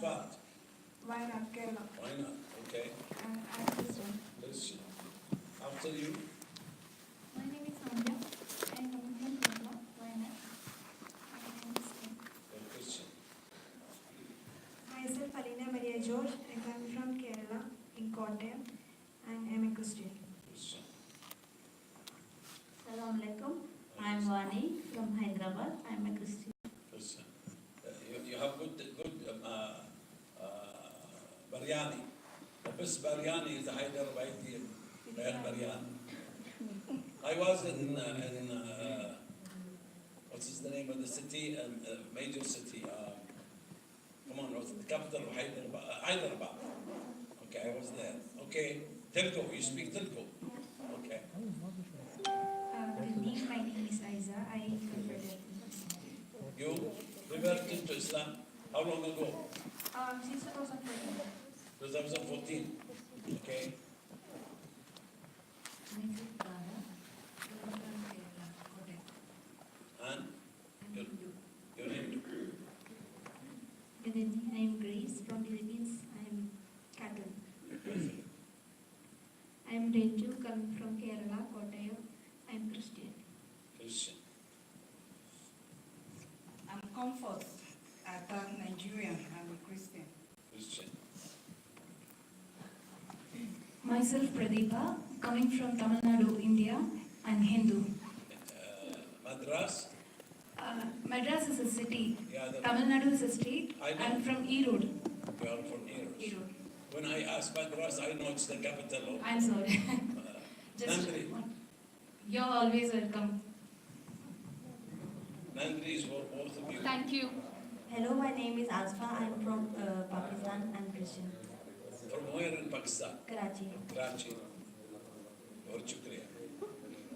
part? Why not Kerala? Why not? Okay. I'm Christian. Christian. After you? My name is Sandhya. I am coming from Kerala. Why not? I am Muslim. You're Christian. Myself, Alina Maria George. I come from Kerala in Kottayam and I am a Christian. Christian. Assalamu alaikum. I am Vani from Hyderabad. I am a Christian. Christian. You have good biryani. The best biryani is the Hyderabadi biryani. I was in what's the name of the city? Major city. Come on, what's the capital of Hyderabad. Okay, I was there. Okay, Telugu. You speak Telugu. Okay. Good evening. My name is Aiza. I converted. You converted to Islam how long ago? Since 2014. 2014. Okay. Myself, Radha. I am from Kerala, Kottayam. And I am you're Hindu. Good evening. I am Grace from Philippines. I am Catholic. I am Renju, coming from Kerala, Kottayam. I am Christian. Christian. I'm Comfort. I'm Nigerian. I'm a Christian. Christian. Myself Pradeepa, coming from Tamil Nadu, India, and Hindu. Madras. Madras is a city. Yeah, Tamil Nadu is a state. I know. I'm from Erode. You are from Eros. Erode. When I ask Madras, I know it's the capital of I'm sorry. Nandri. You're always welcome. Nandri is for both of you. Thank you. Hello, my name is Asfa. I am from Pakistan and Christian. From where in Pakistan? Karachi. Karachi. Or Chukriya.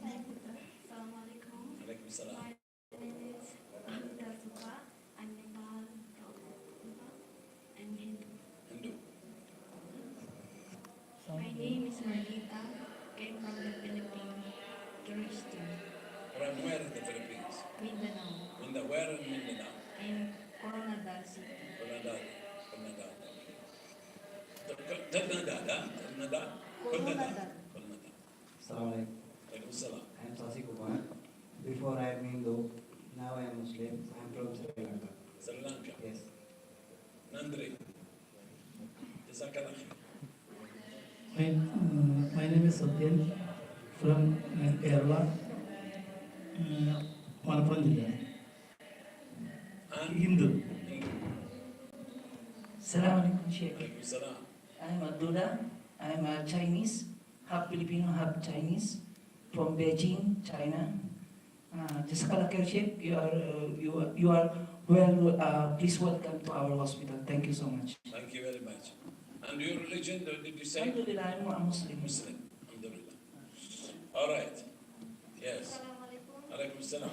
Assalamu alaikum. Alaikum salam. My name is Supa. I'm Nepal. I'm Hindu. Hindu. My name is Margita. I'm from the Philippines. Christian. From where in the Philippines? Mindanao. Where in Mindanao? I'm Coronadal City. Coronadal. Coronadal. Coronadal. Coronadal. Coronadal. Coronadal. Assalamualaikum. Alaikum salam. I am Sasi Kumar. Before I am Hindu, now I am Muslim. I am from Sri Lanka. Sri Lanka. Yes. Nandri. Jazakallah. My name is Satyan from Kerala, Malappuram Jilla. And Hindu. Assalamu alaikum, Sheikh. Alaikum salam. I am Abdullah. I am a Chinese, half Filipino, half Chinese, from Beijing, China. Jazakallah khair, Sheikh. You are well. Please welcome to our hospital. Thank you so much. Thank you very much. And your religion, did you say? Alhamdulillah, I am a Muslim. Muslim. Alhamdulillah. All right. Yes. Assalamu alaikum. Alaikum salam.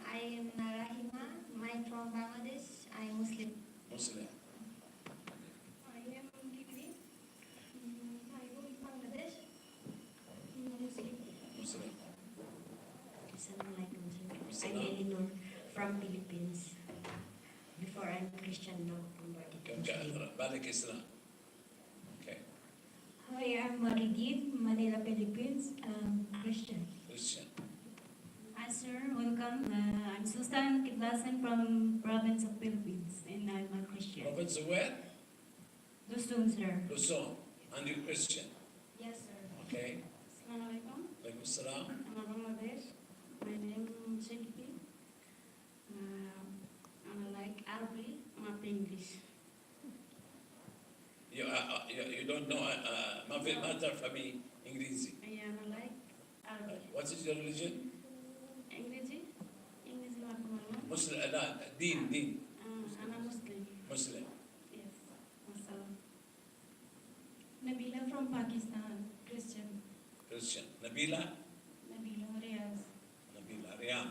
I am Rahima. I'm from Bangladesh. I am Muslim. Muslim. I am Kikri. I go in Bangladesh. Muslim. Muslim. Assalamualaikum. I'm Salam. Elinor from Philippines. Before I'm Christian, now converted to Muslim. Balik Islam. Okay. Hi, I'm Marigit, Manila, Philippines. Christian. Christian. Hi sir, welcome. I'm Susan Kitlasen from province of Philippines and I'm a Christian. Province of where? Luzon sir. Luzon. And you Christian. Yes sir. Okay. Assalamualaikum. Alaikum salam. I'm from Bangladesh. My name is Shakti. I like Arabic, not English. You don't know ما في ما تفهمي إنجليزي. I like Arabic. What is your religion? English? English not normal. Muslim. لا دين. I'm a Muslim. Muslim. Yes. Assalam. Nabila from Pakistan, Christian. Christian. Nabila. Nabila Riaz. Nabila. Riyam.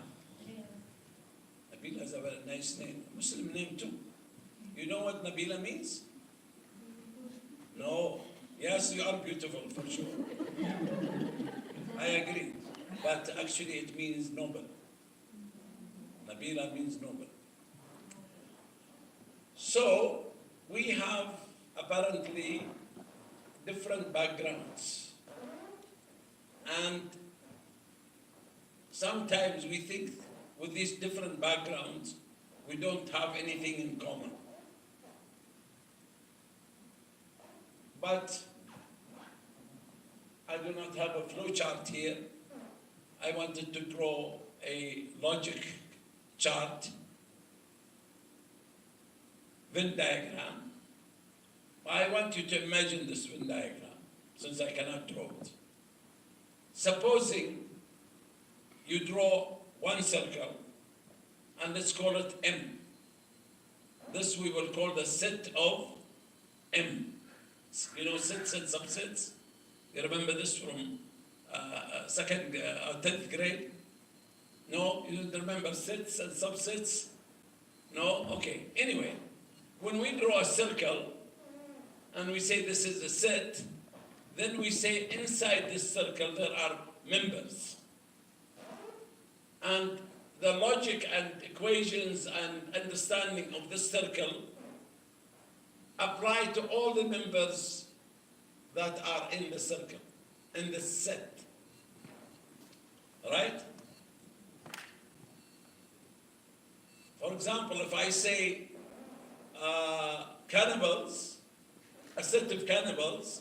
Nabila is a very nice name. Muslim name too. You know what Nabila means? No. Yes, you are beautiful for sure. I agree. But actually it means noble. Nabila means noble. So, we have apparently different backgrounds. And sometimes we think with these different backgrounds, we don't have anything in common. But I do not have a flowchart here. I wanted to draw a logic chart, Venn diagram. I want you to imagine this Venn diagram, since I cannot draw it. Supposing you draw one circle, and let's call it M. This we will call the set of M. You know, sets and subsets? You remember this from 10th grade? No? You don't remember sets and subsets? No? Okay. Anyway, when we draw a circle and we say this is a set, then we say inside this circle there are members. And the logic and equations and understanding of this circle apply to all the members that are in the circle, in the set. Right? For example, if I say cannibals, a set of cannibals,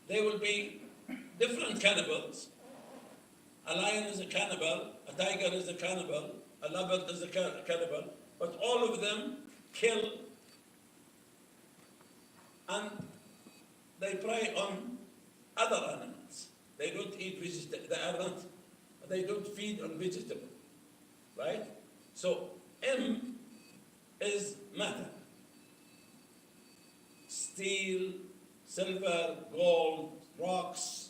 they will be different cannibals. A lion is a cannibal, a tiger is a cannibal, a leopard is a cannibal, but all of them kill and they prey on other animals. They don't eat vegetables, they don't feed on vegetables, right? So M is matter. Steel, silver, gold, rocks,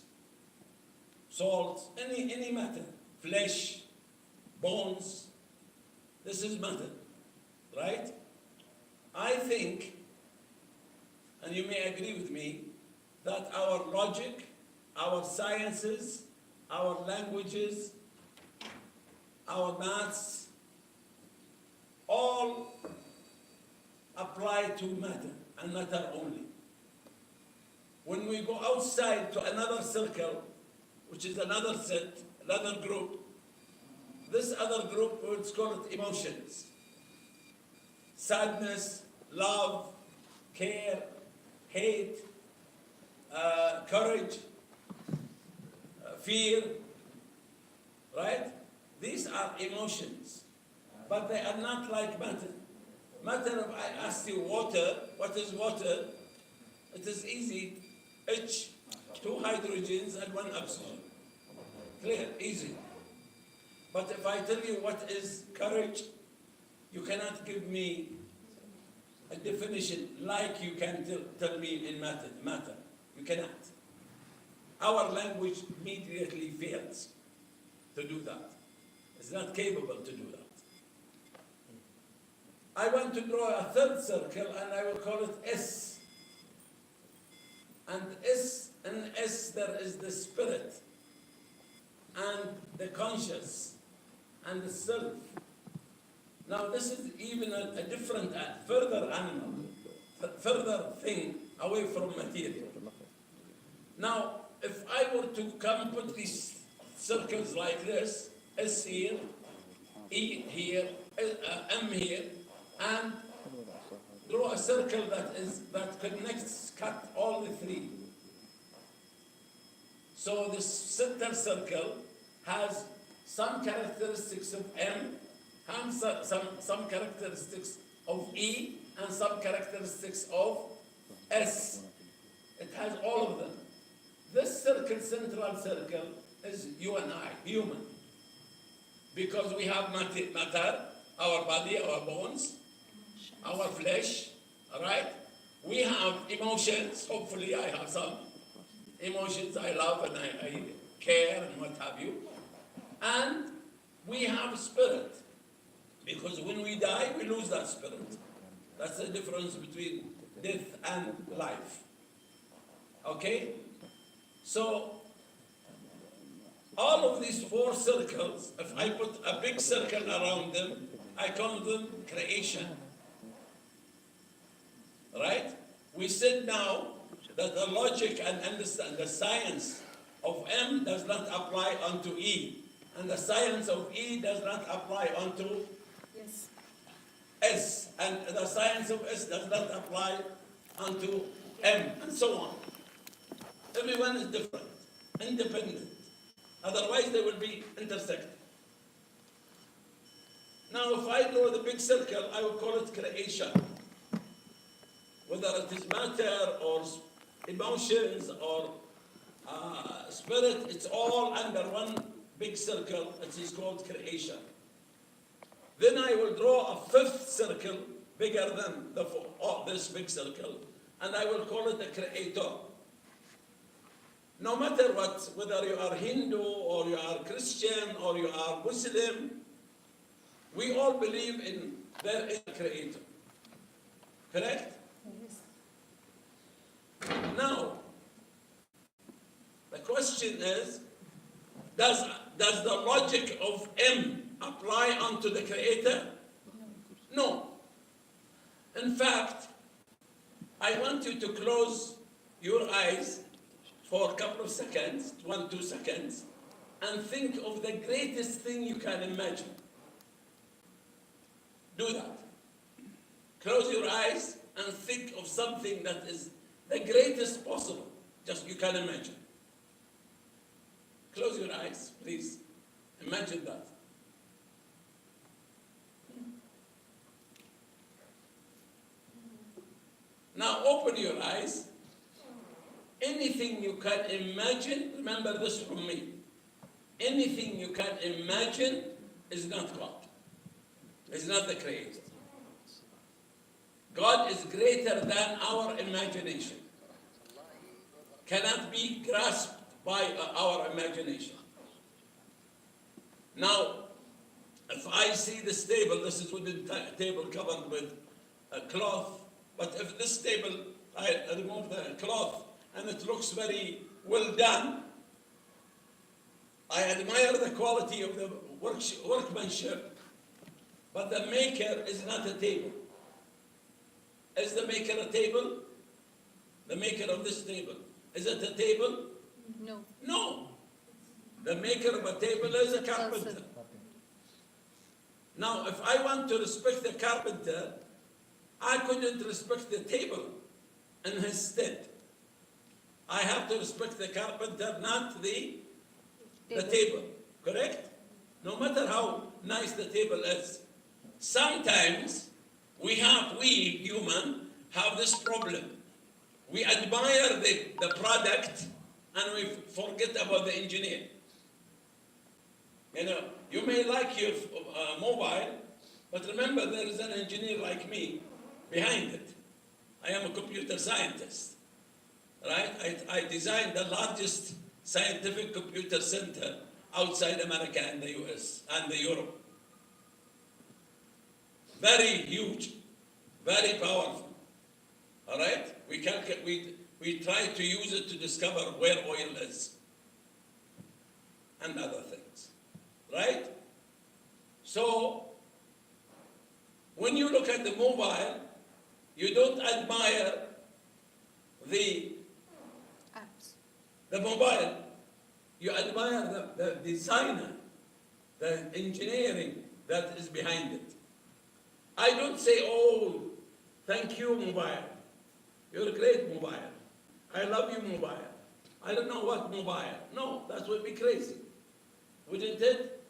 salt, any matter, flesh, bones, this is matter, right? I think, and you may agree with me, that our logic, our sciences, our languages, our maths, all apply to matter and matter only. When we go outside to another circle, which is another set, another group, this other group, let's call it emotions. Sadness, love, care, hate, courage, fear, right? These are emotions, but they are not like matter. Matter, if I ask you water, what is water? It is easy, H, 2 hydrogens and 1 oxygen. Clear, easy. But if I tell you what is courage, you cannot give me a definition like you can tell me in matter. You cannot. Our language immediately fails to do that. It's not capable to do that. I want to draw a third circle and I will call it S. And in S there is the spirit and the conscious and the self. Now this is even a different, further animal, further thing away from material. Now, if I were to come put these circles like this, S here, E here, M here, and draw a circle that connects, cut all the three. So this center circle has some characteristics of M, some characteristics of E, and some characteristics of S. It has all of them. This circle, central circle, is you and I, human. Because we have matter, our body, our bones, our flesh, all right? We have emotions, hopefully I have some emotions, I love and I care and what have you. And we have spirit, because when we die, we lose that spirit. That's the difference between death and life. Okay? So, all of these 4 circles, if I put a big circle around them, I call them creation. we said now that the logic and understand the science of M does not apply onto E, and the science of E does not apply onto S, and the science of S does not apply onto M, and so on. Everyone is different, independent. Otherwise, they will be intersecting. Now, if I draw the big circle, I will call it creation. Whether it is matter or emotions or spirit, it's all under one big circle. It is called creation. Then I will draw a fifth circle bigger than this big circle, and I will call it the creator. No matter what, whether you are Hindu or you are Christian or you are Muslim, we all believe in there is a creator. Correct? Now, the question is, does the logic of M apply onto the creator? No. In fact, I want you to close your eyes for a couple of seconds, 1-2 seconds, and think of the greatest thing you can imagine. Do that. Close your eyes and think of something that is the greatest possible, just you can imagine. Close your eyes, please. Imagine that. Now open your eyes. Anything you can imagine, remember this from me, anything you can imagine is not God. Is not the creator. God is greater than our imagination. Cannot be grasped by our imagination. Now, if I see this table, this is wooden table covered with a cloth, but if this table, I remove the cloth and it looks very well done, I admire the quality of the workmanship, but the maker is not a table. Is the maker a table? The maker of this table. Is it a table? No. No. The maker of a table is a carpenter. Now, if I want to respect the carpenter, I couldn't respect the table in his stead. I have to respect the carpenter, not the table. Correct? No matter how nice the table is. Sometimes we human, have this problem. We admire the product and we forget about the engineer. You know, you may like your mobile, but remember there is an engineer like me behind it. I am a computer scientist, right? I designed the largest scientific computer center outside America and the US and the Europe. Very huge, very powerful. All right? We try to use it to discover where oil is and other things. Right? So, when you look at the mobile, you don't admire the mobile. You admire the designer, the engineering that is behind it. I don't say, oh, thank you, mobile. You're a great mobile. I love you, mobile. I don't know what mobile. No, that would be crazy. Wouldn't it?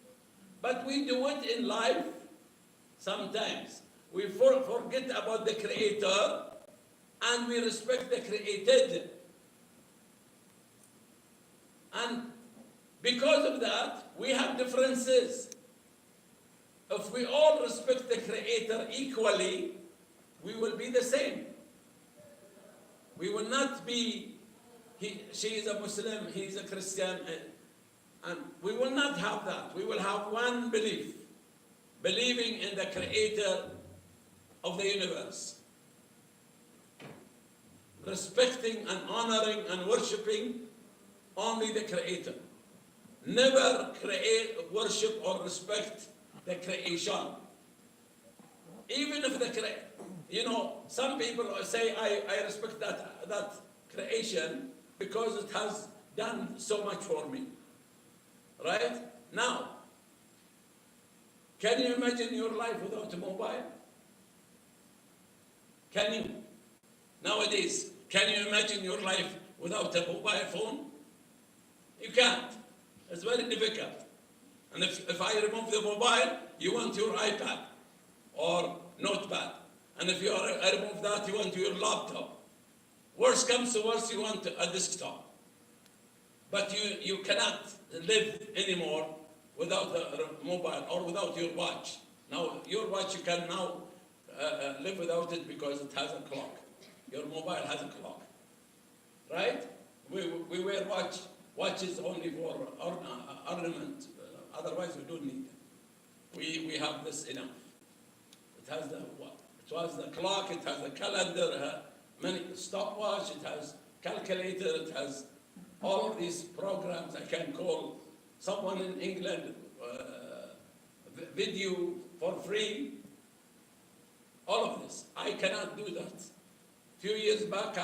But we do it in life sometimes. We forget about the creator and we respect the created. And because of that, we have differences. If we all respect the creator equally, we will be the same. We will not be, she is a Muslim, he is a Christian, and we will not have that. We will have one belief, believing in the creator of the universe, respecting and honoring and worshipping only the creator. Never worship or respect the creation. Even if you know, some people say, I respect that creation because it has done so much for me. Right? Now, can you imagine your life without a mobile? Can you? Nowadays, can you imagine your life without a mobile phone? You can't. It's very difficult. And if I remove the mobile, you want your iPad or notepad. And if I remove that, you want your laptop. Worst comes to worst, you want a desktop. But you cannot live anymore without a mobile or without your watch. Now, your watch, you can now live without it because it has a clock. Your mobile has a clock. Right? We wear watches only for ornament. Otherwise, we don't need them. We have this enough. It has the clock, it has the calendar, many stopwatch, it has calculator, it has all these programs. I can call someone in England, video for free. All of this. I cannot do that. A few years back,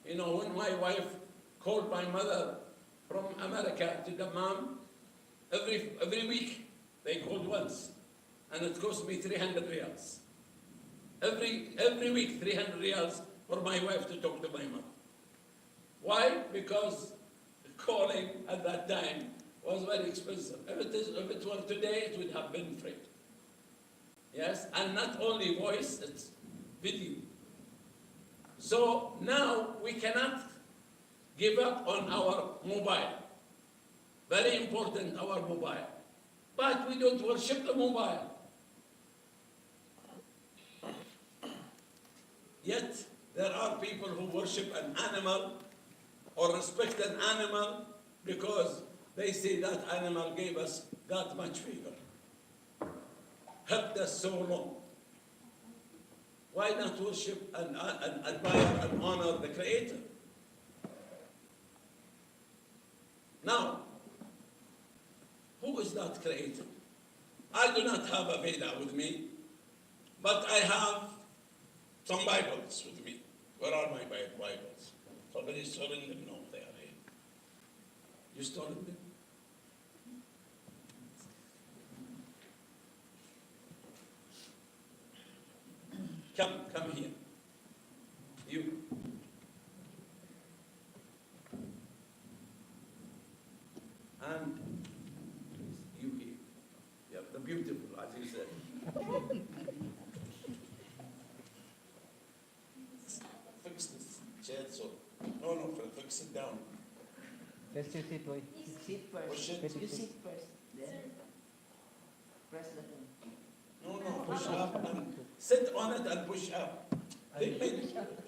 when my wife called my mother from America to the mom, every week they called once, and it cost me 300 riyals. Every week 300 riyals for my wife to talk to my mom. Why? Because calling at that time was very expensive. If it were today, it would have been free. Yes, and not only voice, it's video. So now we cannot give up on our mobile. Very important, our mobile. But we don't worship the mobile. Yet there are people who worship an animal or respect an animal because they say that animal gave us that much favor, helped us so long. Why not worship and admire and honor the Creator? Now, who is that Creator? I do not have a Veda with me, but I have some Bibles with me. Where are my Bibles? Somebody stolen them? No, they are here. You stolen them? Come here. You. And you here. Yeah, the beautiful, as you said. Fix this chair so. No, fix it down. First you sit, boy. Sit first. Push it. You sit first. Then press the button. No, push up and sit on it and push up.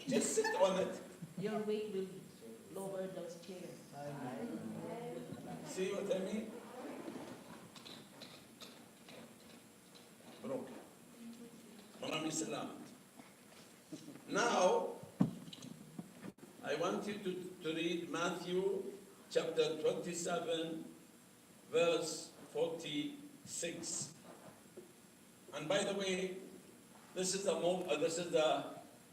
Just sit on it. Your weight will lower those chairs. See what I mean? Broken. Maraming salamat. Now, I want you to read Matthew chapter 27, verse 46. And by the way, this is a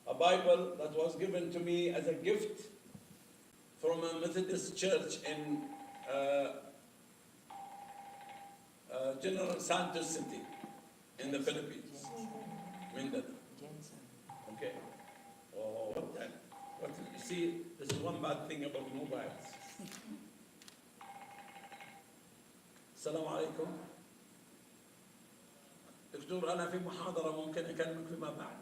Bible that was given to me as a gift from a Methodist church in General Santos City in the Philippines. Mindanao. Okay. Oh, what then? You see, this is one bad thing about mobiles. السلام عليكم. دكتور أنا في محاضرة ممكن أكلمك فيما بعد.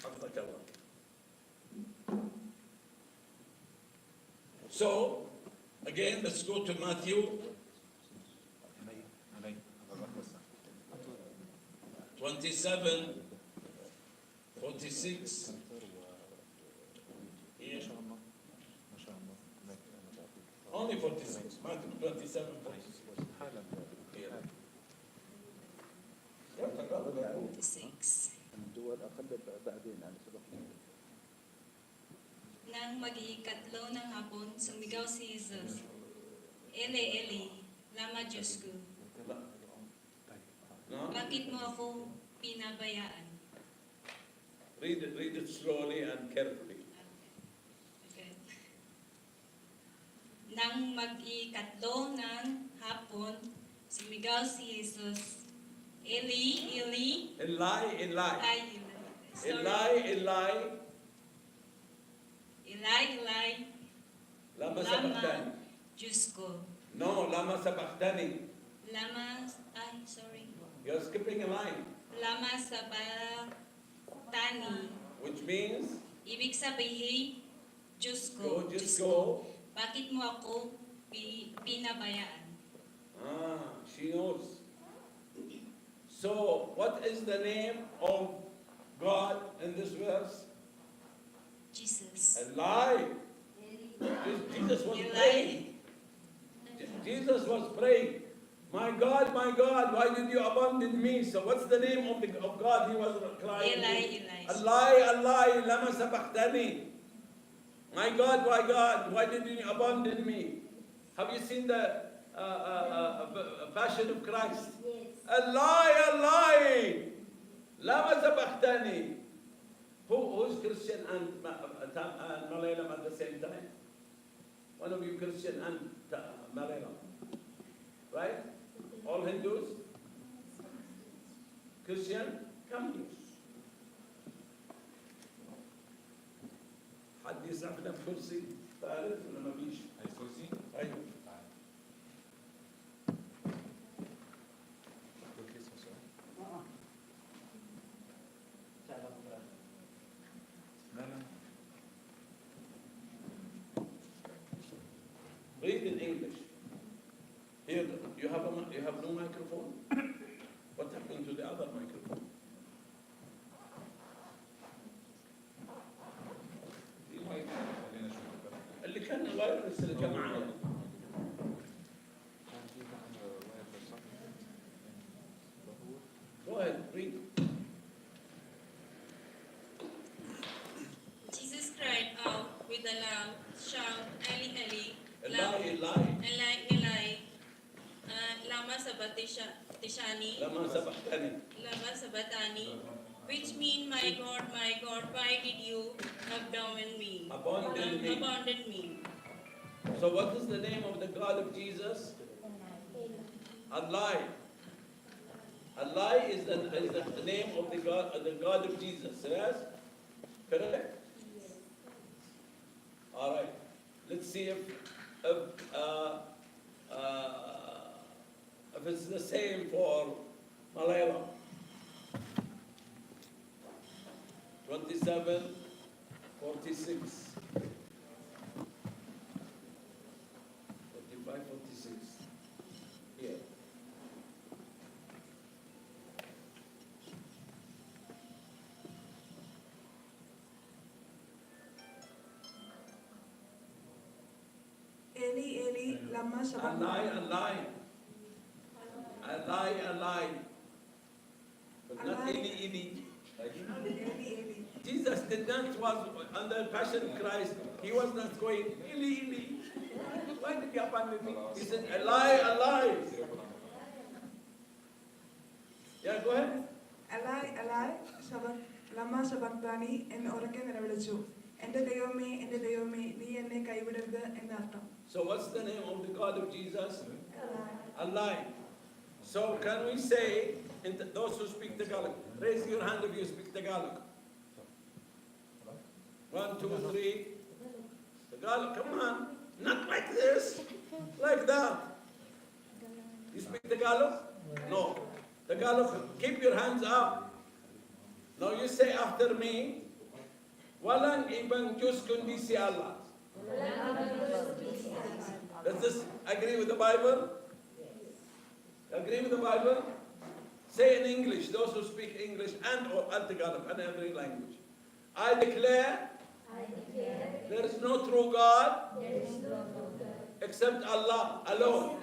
حفظك الله. So, again, let's go to Matthew 27, 46. Here. Only 46. Matthew 27, 46. Here. 46. Nang mag-iikatlo ng hapon, sumigaw si Jesus, Eli, Eli, lama Diyos ko? No? Bakit mo ako pinabayaan? Read it slowly and carefully. Okay. Nang mag-ikatlo ng hapon, sumigaw si Jesus, Eli, Eli. Eli, Eli. Ay, sorry. Eli, Eli. Eli, Eli. Lama sabachthani. Diyos ko. No, lama sabachthani. Sorry. You're skipping a line. Lama sabatani. Which means, Ibig sabihin, Diyos go, ko, just Diyos ko, go. bakit mo ako pinabayaan? She knows. So, what is the name of God in this verse? Jesus. Eli. Jesus was Eli. praying. Jesus was praying. My God, why did you abandon me? So what's the name of God he was crying? Eli. Allah, lama sabachthani. My God, why did you abandon me? Have you seen the Passion of Christ? Yes. Allah, lama sabachthani. Who's Christian and Malayalam at the same time? One of you Christian and Malayalam, right? All Hindus? Christian? Come here. حد يسعفنا بكرسي ثالث ولا ما فيش؟ عايز كرسي؟ ايوه. Read in English. Here, you have no microphone. What happened to the other microphone? اللي كان وايرلس اللي كان معايا. Go ahead, read. Jesus cried out with a loud shout, Eli, Eli, Eli. lama sabatani, Lama sabachthani. which mean, my God, why did you abandon me? Abandon me. So what is the name of the God of Jesus? Allah. Allah is the name of the God of Jesus. Yes? Correct? All right. Let's see if it's the same for Malayalam. 27, 46. 45, 46. Here. Eli, lama sabachthani. Allah. But not Allah. Eli. Eli. Jesus did not was under Passion of Christ. He was not going, Eli. Why did you abandon me? He said, Allah. Yeah, go ahead. Eli, lama sabachthani എന്ന് ഉറക്കെ നിലവിളിച്ചു. എന്റെ ദൈവമേ, നീ എന്നെ കൈവിടരുത് എന്നർത്ഥം. So what's the name of the God of Jesus? Allah. So can we say, those who speak Tagalog, raise your hand if you speak Tagalog. 1, 2, 3. Tagalog, come on. Not like this. Like that. You speak Tagalog? No. Tagalog, keep your hands up. Now you say after me, walang ibang Diyos kundi si Allah. Does this agree with the Bible? Agree with the Bible? Say in English, those who speak English and Tagalog and every language. I declare there is no true God except Allah alone.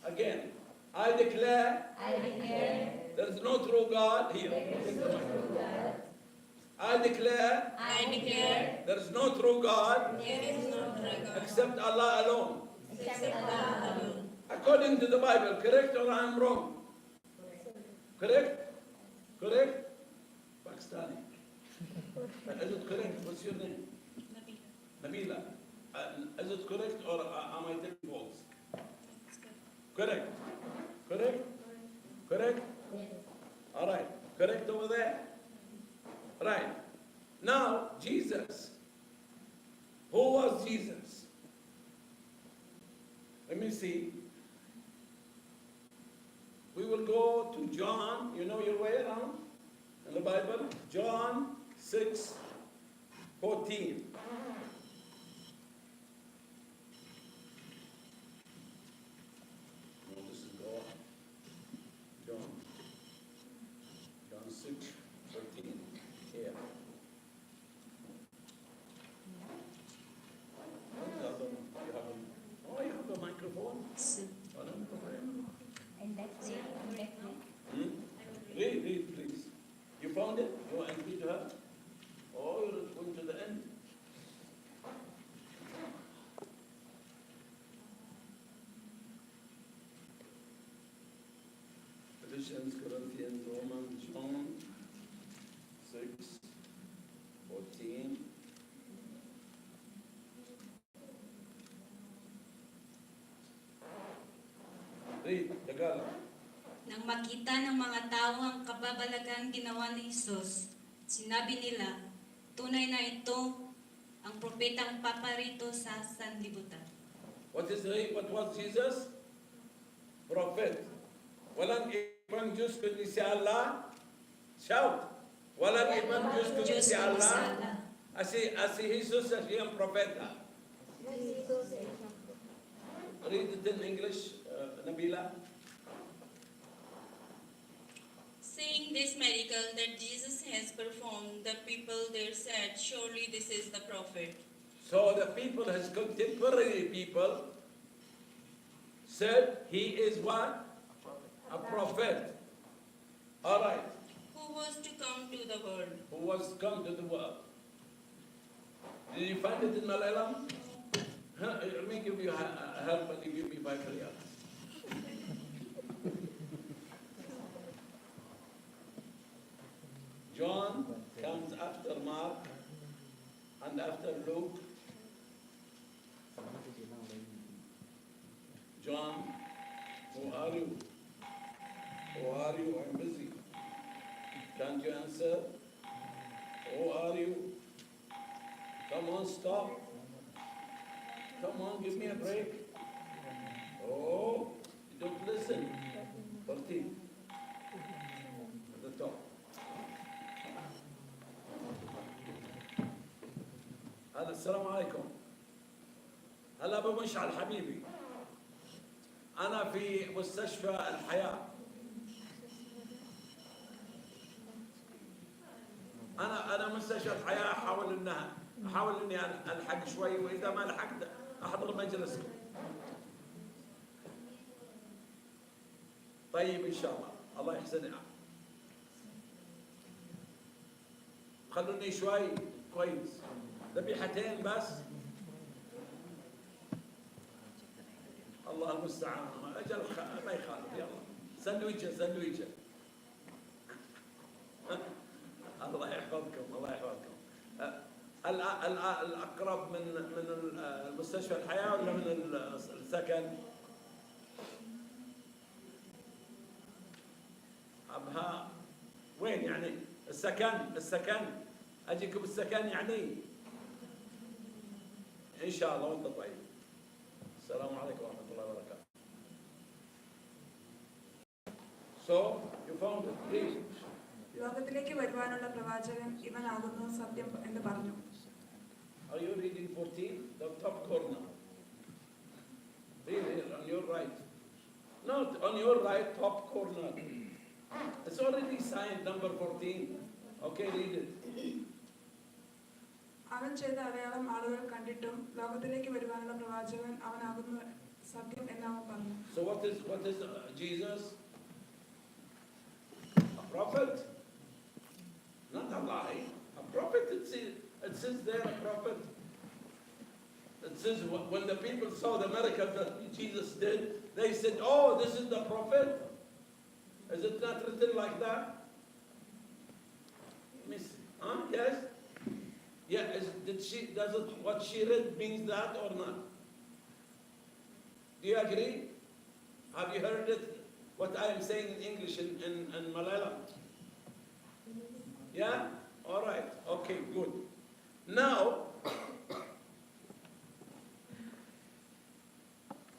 Again, I declare there is no true God here. I declare there is no true God except Allah alone. According to the Bible, correct or I am wrong? Correct? Correct? Pakistani. Is it correct? What's your name? Nabila. Is it correct or am I telling false? Correct. Correct? Correct? All right. Correct over there? Right. Now, Jesus. Who was Jesus? Let me see. We will go to John. You know your way around in the Bible? John 6:14. No, this is John 6:14. Here. You have a microphone? Read, please. You found it? You want to read to her? Or you're going to the end? Ephesians, Corinthians, Romans, John 6:14. Read, Tagalog. Nang makita ng mga tao ang kababalaghang ginawa ni Jesus, sinabi nila, tunay na ito ang propetang paparito sa sanlibutan. What was Jesus? Prophet. Walang ibang Diyos kundi si Allah. Shout. Walang ibang Diyos kundi si Allah. Si Jesus siya ang propeta. Read it in English, Nabila. Seeing this miracle that Jesus has performed, the people there said, surely this is the prophet. So the people, his contemporary people, said he is what? A prophet. All right. Who was to come to the world? Who was come to the world? Did you find it in Malayalam? Let me give you help and you give me 5 riyals. John comes after Mark and after Luke. John, who are you? Who are you? I'm busy. Can't you answer? Who are you? Come on, stop. Come on, give me a break. Oh, you don't listen. 13. At the top. هذا السلام عليكم. هلا ابو مشعل حبيبي. انا في مستشفى الحياه. انا مستشفى الحياه احاول اني الحق شوي واذا ما لحقت احضر مجلسكم. طيب ان شاء الله. الله يحسن. خلوني شوي كويس. ذبيحتين بس. الله المستعان. اجل ما يخالف. يلا سندويشه. الله يحفظكم. الله يحفظكم. الاقرب من المستشفى الحياه ولا من السكن؟ ابها وين يعني السكن اجيكم السكن يعني ان شاء الله وانت طيب. السلام عليكم ورحمه الله وبركاته. So you found it. Please. ലോകത്തിലേക്ക് വരുവാനുള്ള പ്രവാചകൻ ഇവനാകുന്നു സത്യം എന്ന് പറഞ്ഞു. Are you reading 14? The top corner. Read here on your right. No, on your right top corner. It's already signed number 14. Okay, read it. അവൻ ചെയ്ത അടയാളം ആളുകൾ കണ്ടിട്ടും ലോകത്തിലേക്ക് വരുവാനുള്ള പ്രവാചകൻ അവനാകുന്നു സത്യം എന്ന് അവൻ പറഞ്ഞു. So what is Jesus? A prophet? Not a lie. A prophet, it says there a prophet. It says when the people saw the miracles that Jesus did, they said, oh, this is the prophet. Is it not written like that? Miss, huh? Yes? Yeah, does it, what she read means that or not? Do you agree? Have you heard it, what I am saying in English in Malayalam? Yeah? All right. Okay, good. Now,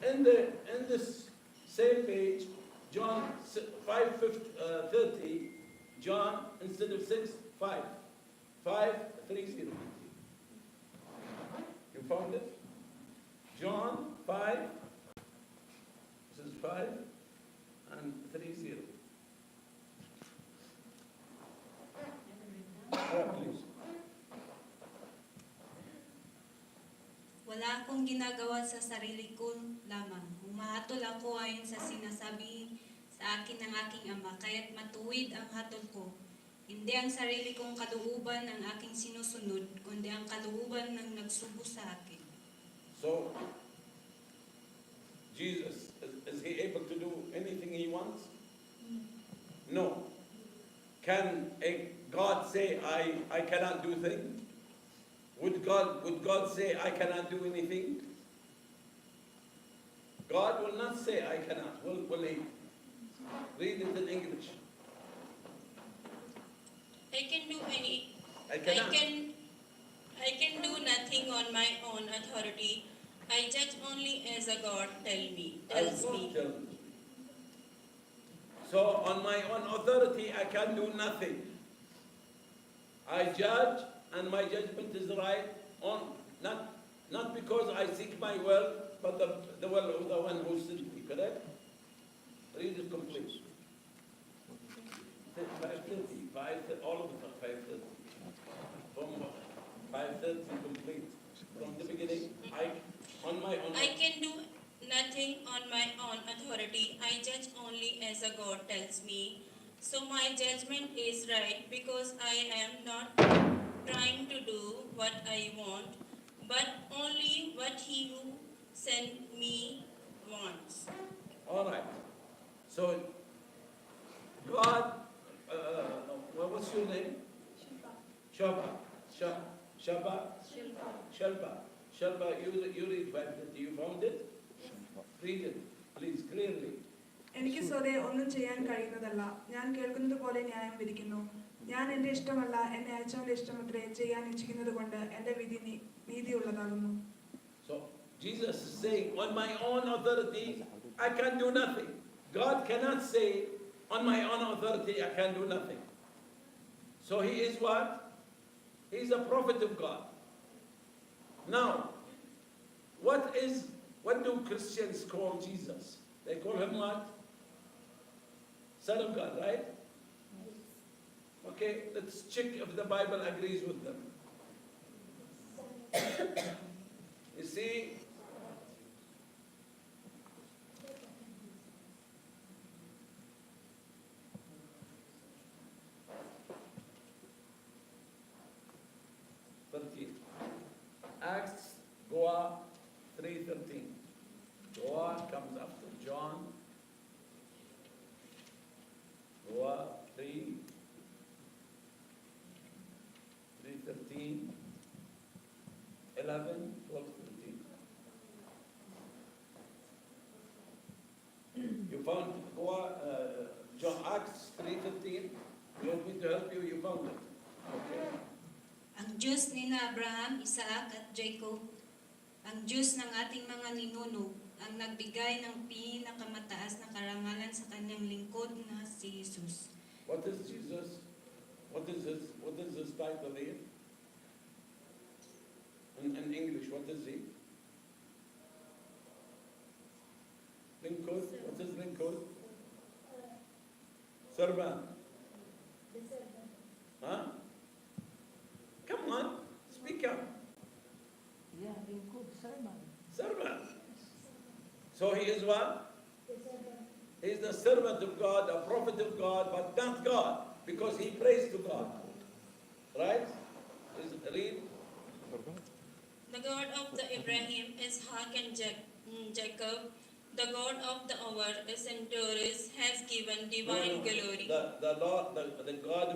in this same page, John 5:30, John instead of 6, 5. 5:30. You found it? John 5. This is 5 and 30. Please. Wala akong ginagawa sa sarili ko lamang. Humahatol ako ayon sa sinasabi sa akin ng aking ama, kaya't matuwid ang hatol ko. Hindi ang sarili kong kalooban ang aking sinusunod, kundi ang kalooban ng nagsubo sa akin. So, Jesus, is he able to do anything he wants? No. Can God say, I cannot do things? Would God say, I cannot do anything? God will not say, I cannot. Will he? Read it in English. I can do any. I cannot. I can do nothing on my own authority. I judge only as a God tells me. So on my own authority, I can do nothing. I judge, and my judgment is right on not because I seek my will, but the will of the one who sent me. Correct? Read it complete. 5:30, all of it 5:30. From 5:30 complete. From the beginning, on my own. I can do nothing on my own authority. I judge only as a God tells me. So my judgment is right because I am not trying to do what I want, but only what He who sent me wants. All right. So, God, what's your name? Shalba, you read 5:30. You found it? Read it, please, clearly. എനിക്ക് സ്വതേ ഒന്നും ചെയ്യാൻ കഴിയുന്നതല്ല. ഞാൻ കേൾക്കുന്നത് പോലെ ന്യായം വിധിക്കുന്നു. ഞാൻ എന്റെ ഇഷ്ടമല്ല, എന്നെ അയച്ചവന്റെ ഇഷ്ടമത്രേ ചെയ്യാൻ ഇച്ഛിക്കുന്നത് കൊണ്ട് എന്റെ വിധി നീതിയുള്ളതാകുന്നു. So Jesus is saying, on my own authority, I can do nothing. God cannot say, on my own authority, I can do nothing. So he is what? He is a prophet of God. Now, what do Christians call Jesus? They call him what? Son of God, right? Okay, let's check if the Bible agrees with them. You see, Acts, Goa 3:13. Goa comes after John. Goa 3:13, 11, 12, 13. You found Goa, John, Acts 3:13. You want me to help you? You found it. Okay. Ang Diyos ni Abraham, Isaac at Jacob, ang Diyos ng ating mga ninuno, ang nagbigay ng pinakamataas na karangalan sa kanyang lingkod na si Jesus. What is Jesus? What is his title here? In English, what is he? Lingkod? What is lingkod? Servant. Huh? Come on, speak up. Yeah, good sermon. Servant. So he is what? He is the servant of God, a prophet of God, but not God, because he prays to God. Right? Read. The God of the Abraham, Isaac and Jacob, The God of the our centaurs has given divine glory. The Lord, the God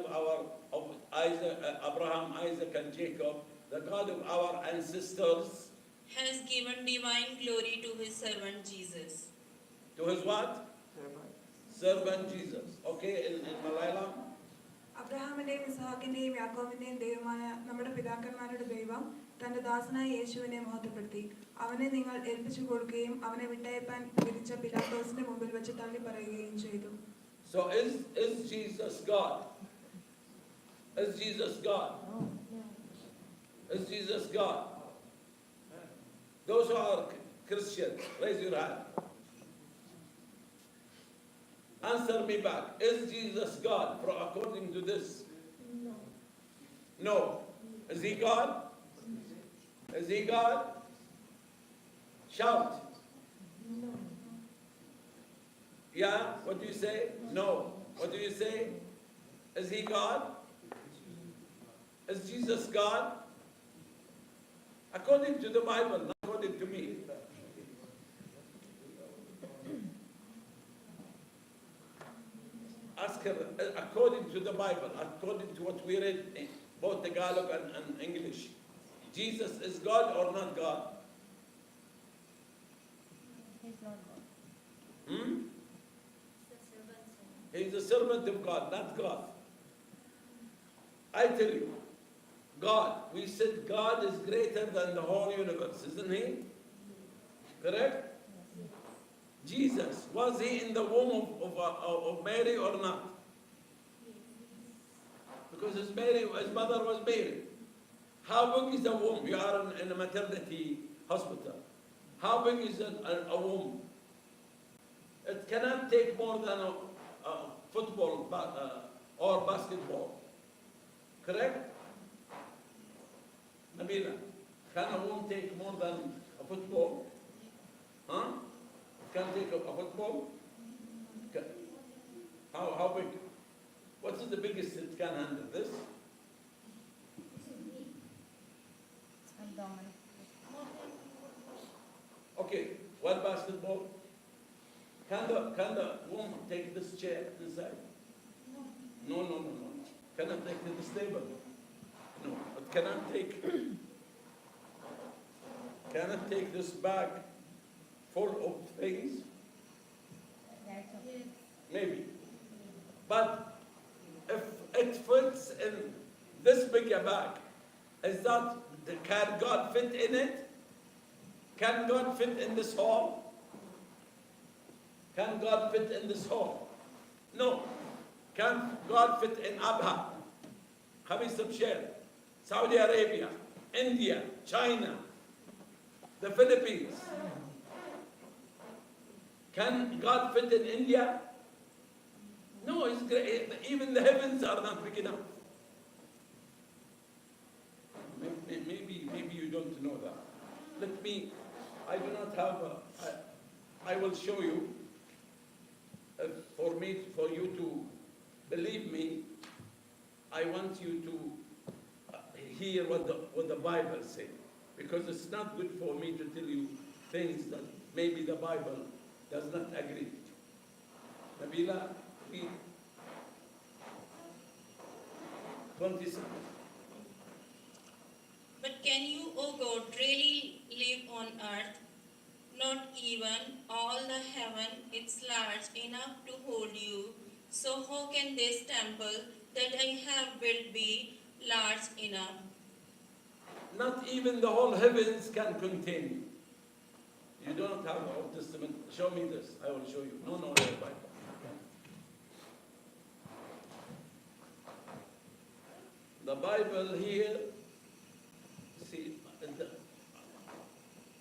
of Isaac, Abraham, Isaac, and Jacob, the God of our ancestors, has given divine glory to his servant Jesus. to his what? Servant Jesus. Okay, in Malayalam? അബ്രഹാമിന്റെയും ഇസ്ഹാക്കിന്റെയും യാക്കോബിന്റെയും ദൈവമായ നമ്മുടെ പിതാക്കന്മാരുടെ ദൈവം തന്റെ ദാസനായ യേശുവിനെ മഹത്വപ്പെടുത്തി. അവനെ നിങ്ങൾ ഏൽപ്പിച്ചു കൊടുക്കുകയും അവനെ വിട്ടയപ്പാൻ വിധിച്ച പിലാത്തോസിന്റെ മുമ്പിൽ വെച്ച് തള്ളി പറയുകയും ചെയ്തു. So is Jesus God? Is Jesus God? Is Jesus God? Those who are Christians, raise your hand. Answer me back. Is Jesus God according to this? No. No. Is he God? Is he God? Shout. No. Yeah? What do you say? No. What do you say? Is he God? Is Jesus God? According to the Bible, not according to me. Ask her, according to the Bible, according to what we read in both Tagalog and English, Jesus is God or not God? He's not God. He's a servant of God, not God. I tell you, God, we said God is greater than the whole universe, isn't he? Correct? Jesus, was he in the womb of Mary or not? Because his mother was Mary. How big is a womb? You are in a maternity hospital. How big is a womb? It cannot take more than a football or basketball. Correct? Nabila, can a womb take more than a football? Huh? Can take a football? How big? What is the biggest it can handle? This? Abdomen. Okay, one basketball. Can the womb take this chair inside? No. Cannot take this table? No. It cannot take this bag full of things? Maybe. But if it fits in this big a bag, can God fit in it? Can God fit in this hall? Can God fit in this hall? No. Can God fit in Abha, Bkhami's Share, Saudi Arabia, India, China, the Philippines? Can God fit in India? No, it's great. Even the heavens are not big enough. Maybe you don't know that. I do not have I will show you. For you to believe me, I want you to hear what the Bible says. Because it's not good for me to tell you things that maybe the Bible does not agree. Nabila, read 27. But can you, O God, really live on earth? Not even all the heaven is large enough to hold you. So how can this temple that I have built be large enough? Not even the whole heavens can contain you. You don't have the Old Testament. Show me this. I will show you. No, the Bible. The Bible here, see,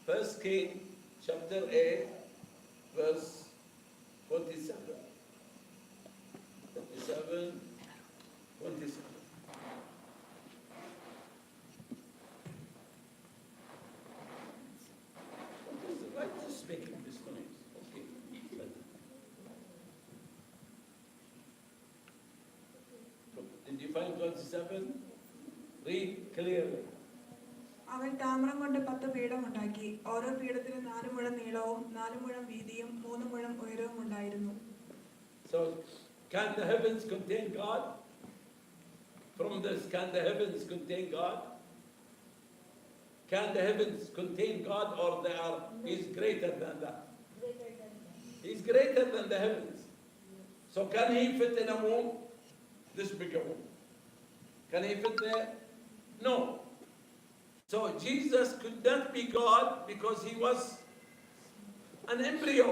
First King, chapter 8, verse 27. 27. Why is this making this noise? Okay. Did you find 27? Read clearly. അവൻ താമ്രം കൊണ്ട് 10 പീഠമുണ്ടാക്കി. ഓരോ പീഠത്തിന് 4 മുഴം നീളവും 4 മുഴം വീതിയും 3 മുഴം ഉയരവും ഉണ്ടായിരുന്നു. So, can the heavens contain God? From this, can the heavens contain God? Can the heavens contain God, or He's greater than that? He's greater than the heavens. So can He fit in a womb? This bigger womb. Can He fit there? No. So Jesus could not be God because He was an embryo.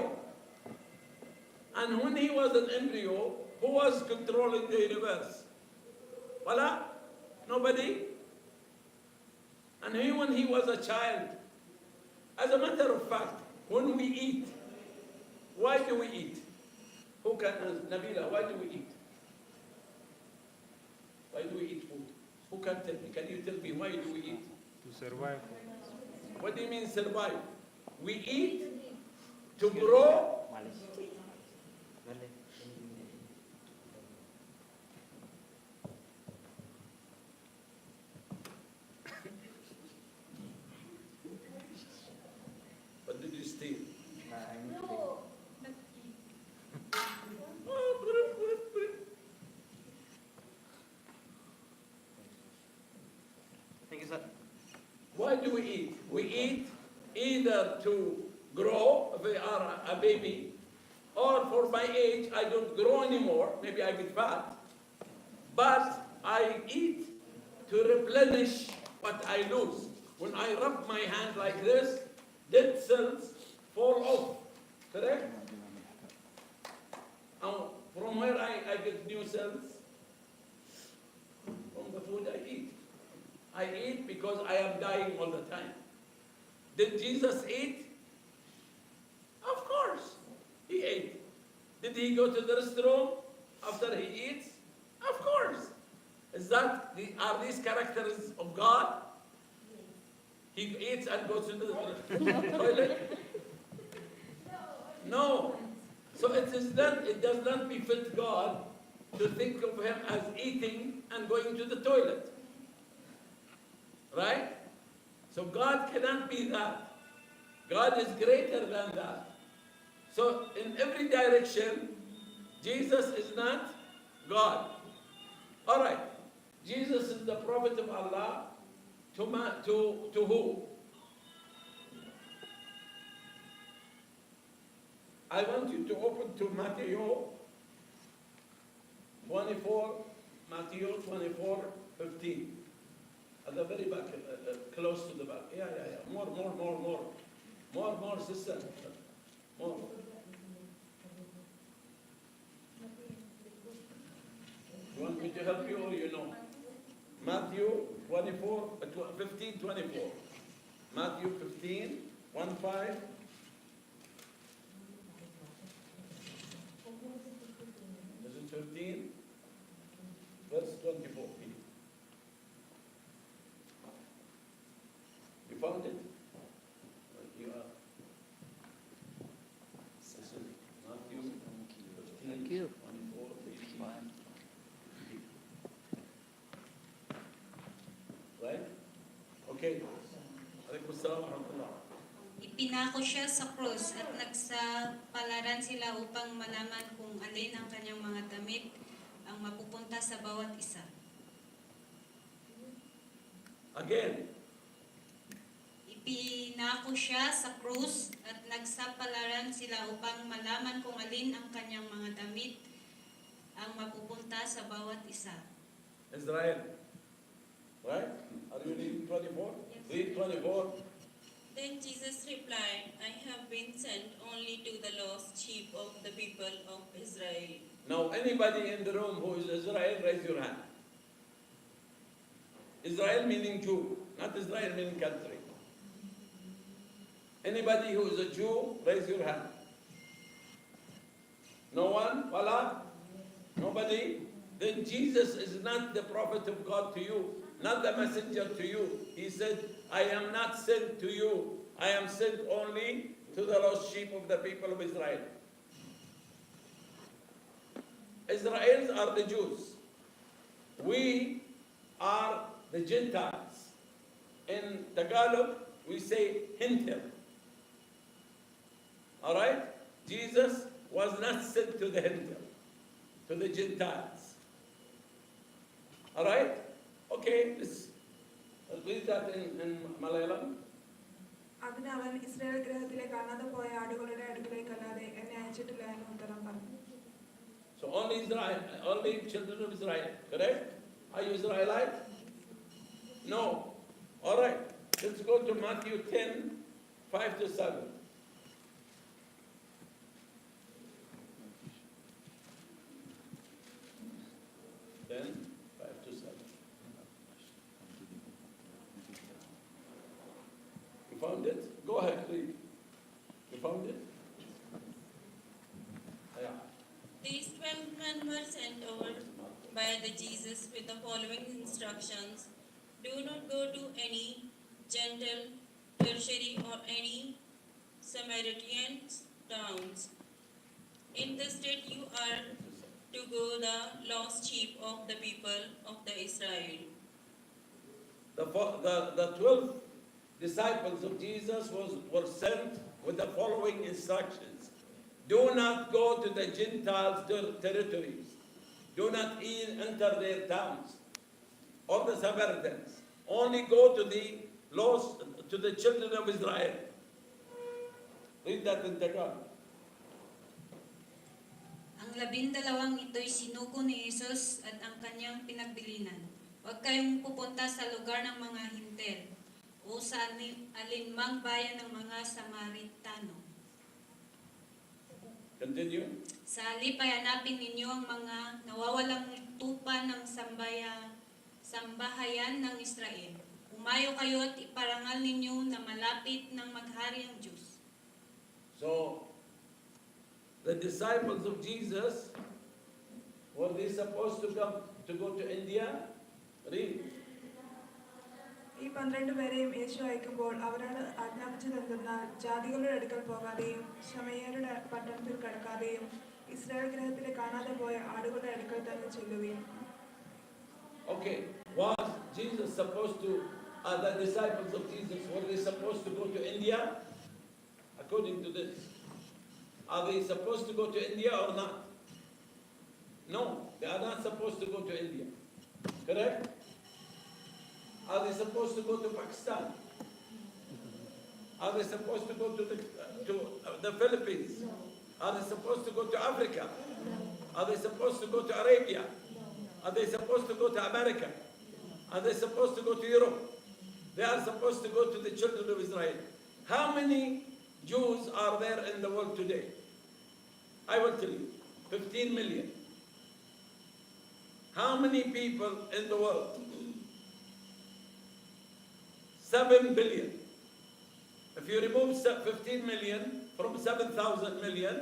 And when He was an embryo, who was controlling the universe? Voila, nobody. And when He was a child, as a matter of fact, when we eat, why do we eat? Who can, Nabila, why do we eat? Why do we eat food? Who can tell me? Can you tell me why do we eat? To survive. What do you mean survive? We eat to grow. What did you steal? Thank you, sir. Why do we eat? We eat either to grow, if we are a baby, or for my age, I don't grow anymore, maybe I get fat, but I eat to replenish what I lose. When I rub my hand like this, dead cells fall off, correct? From where I get new cells? From the food I eat. I eat because I am dying all the time. Did Jesus eat? Of course, He ate. Did He go to the restroom after He eats? Of course. Are these characters of God? He eats and goes to the toilet? No. So it does not befit God to think of Him as eating and going to the toilet. Right? So God cannot be that. God is greater than that. So in every direction, Jesus is not God. All right. Jesus is the prophet of Allah to who? I want you to open to Matthew 24, Matthew 24:15. At the very back, close to the back. Yeah. More, sister. More. You want me to help you or you know? Matthew 15:24. Matthew 15:15. This is 15, verse 24. You found it? You are. This is Matthew 15, 24, 15. Right? Okay. Alaikum salam wa rahmatullah. Ipinako siya sa krus at nagsapalaran sila upang malaman kung alin ang kanyang mga damit ang mapupunta sa bawat isa. Again. Ipinako siya sa krus at nagsapalaran sila upang malaman kung alin ang kanyang mga damit ang mapupunta sa bawat isa. Israel. Right? Are you reading 24? Yes. Read 24. Then Jesus replied, I have been sent only to the lost sheep of the people of Israel. Now, anybody in the room who is Israel, raise your hand. Israel meaning Jew, not Israel meaning country. Anybody who is a Jew, raise your hand. No one? Voila? Nobody? Then Jesus is not the prophet of God to you, not the messenger to you. He said, I am not sent to you. I am sent only to the lost sheep of the people of Israel. Israelis are the Jews. We are the Gentiles. in Tagalog, we say hintil. All right? Jesus was not sent to the hintil, to the Gentiles. All right? Okay, let's read that in Malayalam. അതിന് അവൻ Israel ഗൃഹത്തിലെ കാണാതെ പോയ ആടുകളുടെ അടുക്കലേക്കല്ലാതെ എന്നെ അയച്ചിട്ടില്ല എന്ന് ഉത്തരം പറഞ്ഞു. So only Israel, only children of Israel, correct? Are you Israelite? No. All right. Let's go to Matthew 10, 5 to 7. Then 5 to 7. You found it? Go ahead, read. You found it? Yeah. These 12 men were sent over by the Jesus with the following instructions. Do not go to any Gentile, tertiary or any Samaritan towns. In the state you are to go the lost sheep of the people of the Israel. The 12 disciples of Jesus were sent with the following instructions. Do not go to the Gentiles' territories. Do not enter their towns or the Samaritans. Only go to the lost, to the children of Israel. Read that in Tagalog. Ang 12 ito'y sinugo ni Jesus at ang kanyang pinagbilinan. Huwag kayong pupunta sa lugar ng mga hintel o sa alinmang bayan ng mga Samaritano. Continue. Sa halip ay hanapin ninyo ang mga nawawalang tupa ng sambahayan ng Israel. Umayo kayo at iparangal ninyo na malapit ng maghari ang Diyos. So, the disciples of Jesus, were they supposed to go to India? Read. ഈ 12 പേരെയും യേശു അയക്കുമ്പോൾ അവരോട് ആജ്ഞാപിച്ചതെന്തെന്നാൽ ജാതികളുടെ അടുക്കൽ പോകാതെയും ശമയരുടെ പട്ടണത്തിൽ കടക്കാതെയും Israel ഗൃഹത്തിലെ കാണാതെ പോയ ആടുകളുടെ അടുക്കൽ തന്നെ ചെല്ലുകയും. Okay, was Jesus supposed to, the disciples of Jesus, were they supposed to go to India? According to this. Are they supposed to go to India or not? No, they are not supposed to go to India. Correct? Are they supposed to go to Pakistan? Are they supposed to go to the Philippines? Are they supposed to go to Africa? Are they supposed to go to Arabia? Are they supposed to go to America? Are they supposed to go to Europe? They are supposed to go to the children of Israel. How many Jews are there in the world today? I will tell you, 15 million. How many people in the world? 7 billion. If you remove 15 million from 7,000 million,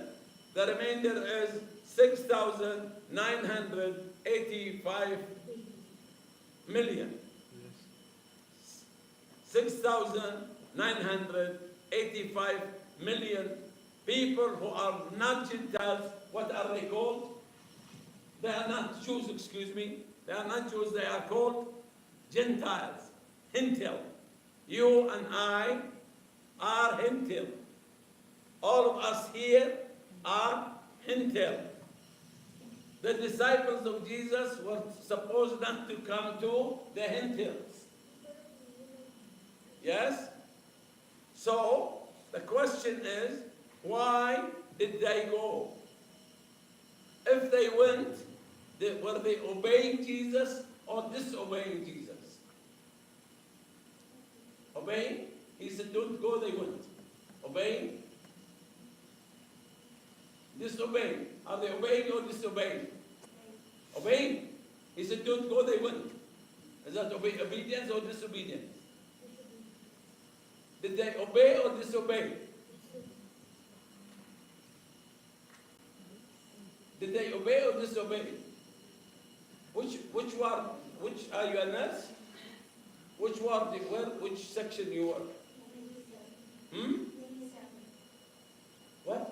the remainder is 6,985 million. 6,985 million people who are not Gentiles. What are they called? They are not Jews, excuse me. They are not Jews, they are called Gentiles. Hintil. You and I are hintil. All of us here are hintil. The disciples of Jesus were supposed not to come to the hintils. Yes? So, the question is, why did they go? If they went, were they obeying Jesus or disobeying Jesus? Obeying? He said, don't go, they went. Obeying? Disobeying. Are they obeying or disobeying? Obeying. He said, don't go, they went. Is that obedience or disobedience? Did they obey or disobey? Did they obey or disobey? Which are you a nurse? Which section you work? What?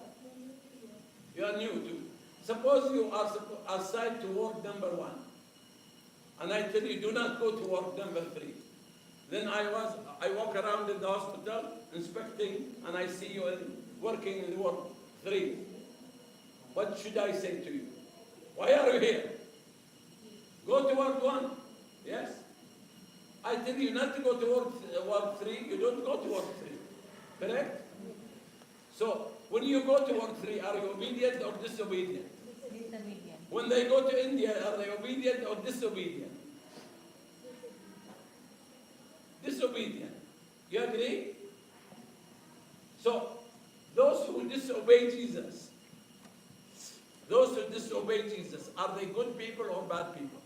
You are new too. Suppose you are assigned to work number 1. And I tell you, do not go to work number 3. Then I walk around in the hospital inspecting, and I see you working in Ward 3. What should I say to you? Why are you here? Go to Ward 1. Yes? I tell you not to go to Ward 3, you don't go to Ward 3. Correct? So, when you go to Ward 3, are you obedient or disobedient? When they go to India, are they obedient or disobedient? Disobedient. You agree? So, those who disobey Jesus, are they good people or bad people?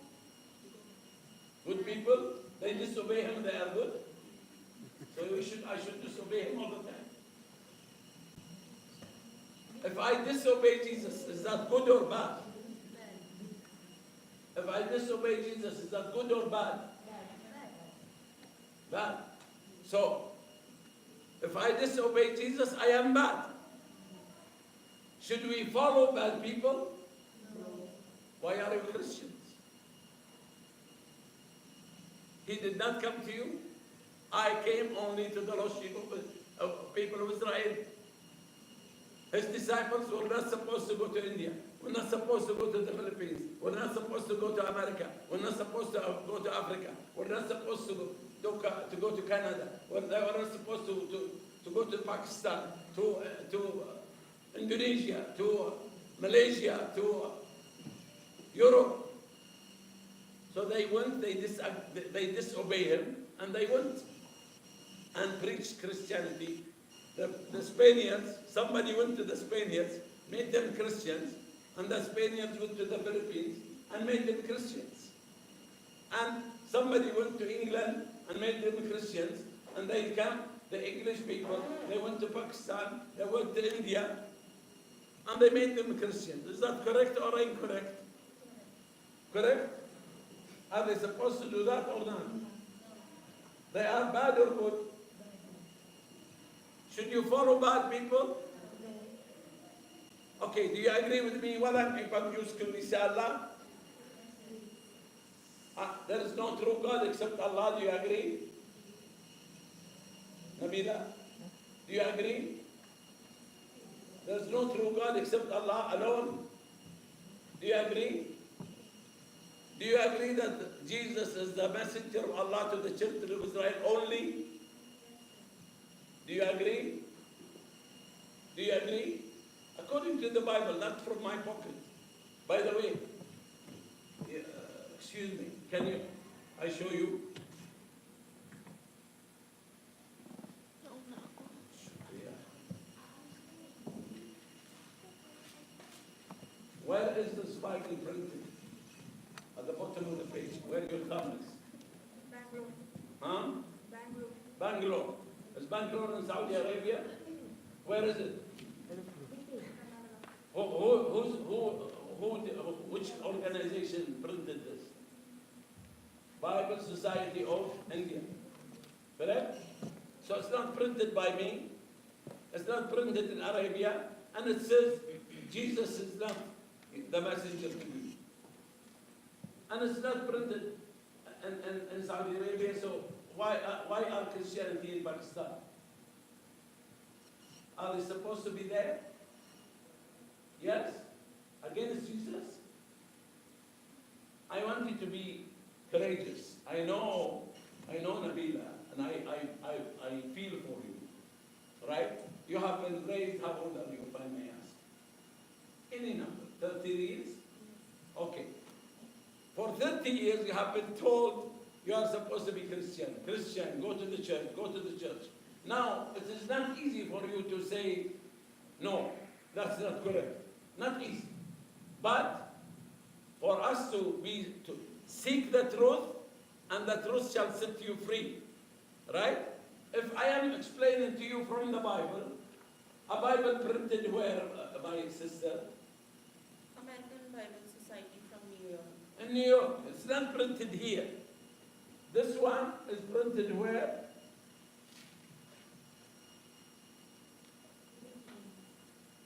Good people, they disobey him, they are good. So I should disobey him all the time. If I disobey Jesus, is that good or bad? If I disobey Jesus, is that good or bad? Bad. So, if I disobey Jesus, I am bad. Should we follow bad people? Why are you Christians? He did not come to you. I came only to the lost people of Israel. His disciples were not supposed to go to India. We're not supposed to go to the Philippines. We're not supposed to go to America. We're not supposed to go to Africa. We're not supposed to go to Canada. We're not supposed to go to Pakistan, to Indonesia, to Malaysia, to Europe. So they went, they disobeyed him, and they went and preached Christianity. The Spaniards, somebody went to the Spaniards, made them Christians, and the Spaniards went to the Philippines and made them Christians. And somebody went to England and made them Christians, and they came, the English people, they went to Pakistan, they went to India, and they made them Christians. Is that correct or incorrect? Correct? Are they supposed to do that or not? They are bad or good? Should you follow bad people? Okay, do you agree with me? Wala ibang Diyos kundi si Allah? There is no true God except Allah. Do you agree? Nabila, do you agree? There is no true God except Allah alone. Do you agree? Do you agree that Jesus is the messenger of Allah to the children of Israel only? Do you agree? Do you agree? According to the Bible, not from my pocket. By the way, excuse me, can I show you? Where is this Bible printed? At the bottom of the page. Where your thumb is? Bangalore. Huh? Bangalore. Bangalore. Is Bangalore in Saudi Arabia? Where is it? Which organization printed this? Bible Society of India. Correct? So it's not printed by me. It's not printed in Arabia. And it says Jesus is not the messenger to you. And it's not printed in Saudi Arabia. So why are Christianity in Pakistan? Are they supposed to be there? Yes? Against Jesus? I want you to be courageous. I know Nabila, and I feel for you. Right? You have been raised, how old are you, if I may ask? Any number, 30 years? Okay. For 30 years you have been told you are supposed to be Christian. Christian, go to the church, go to the church. Now, it is not easy for you to say, no, that's not correct. Not easy. But for us to seek the truth, and the truth shall set you free. Right? If I am explaining to you from the Bible, a Bible printed where, my sister? American Bible Society from New York. In New York. It's not printed here. This one is printed where?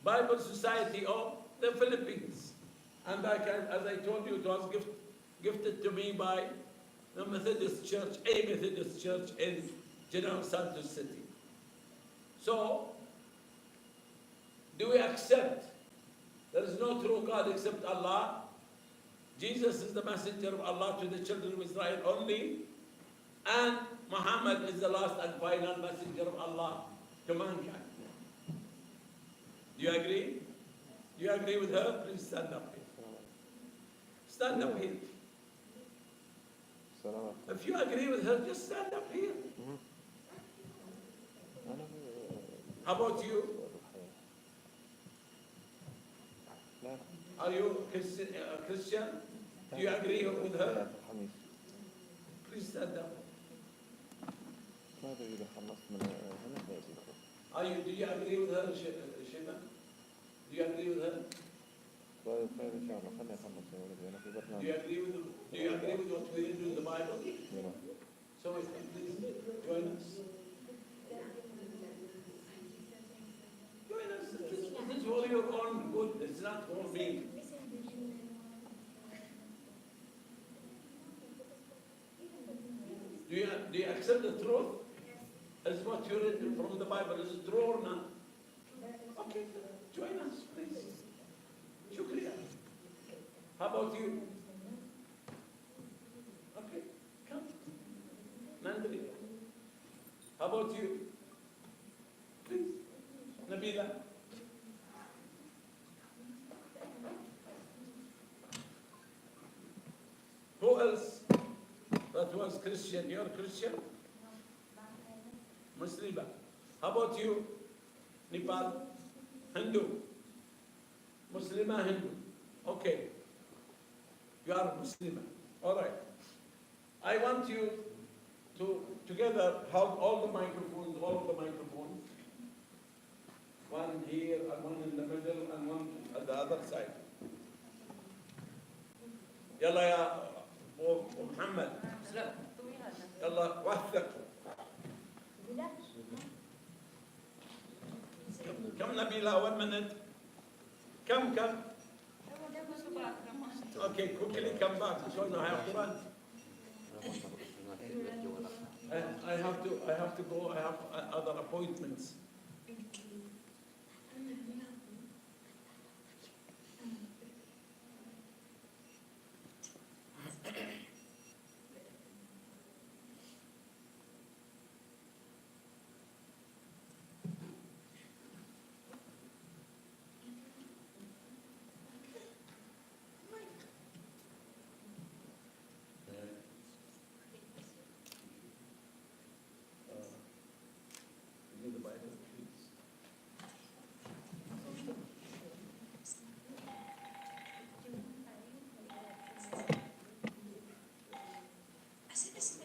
Bible Society of the Philippines. And as I told you, it was gifted to me by the Methodist Church, a Methodist church in General Santos City. So, do we accept there is no true God except Allah? Jesus is the messenger of Allah to the children of Israel only, and Muhammad is the last and final messenger of Allah to mankind. Do you agree? Do you agree with her? Please stand up here. Stand up here. If you agree with her, just stand up here. How about you? Are you Christian? Do you agree with her? Please stand up. Do you agree with her, Shima? Do you agree with her? Do you agree with what we read in the Bible? So please join us. Join us. This is for your own good. It's not for me. Do you accept the truth? Is what you read from the Bible is true or not? Okay, join us, please. Shukriya. How about you? Okay, come. Nandri. How about you? Please. Nabila. Who else that was Christian? You're Christian? Muslima. How about you? Nepal? Hindu? Muslima, Hindu. Okay. You are Muslima. All right. I want you to together hold all the microphones, One here and one in the middle and one at the other side. يلا يا محمد. يلا وثق. كم نبيلة 1 minute. كم Okay, quickly come back. So now I have to run. I have to go. I have other appointments.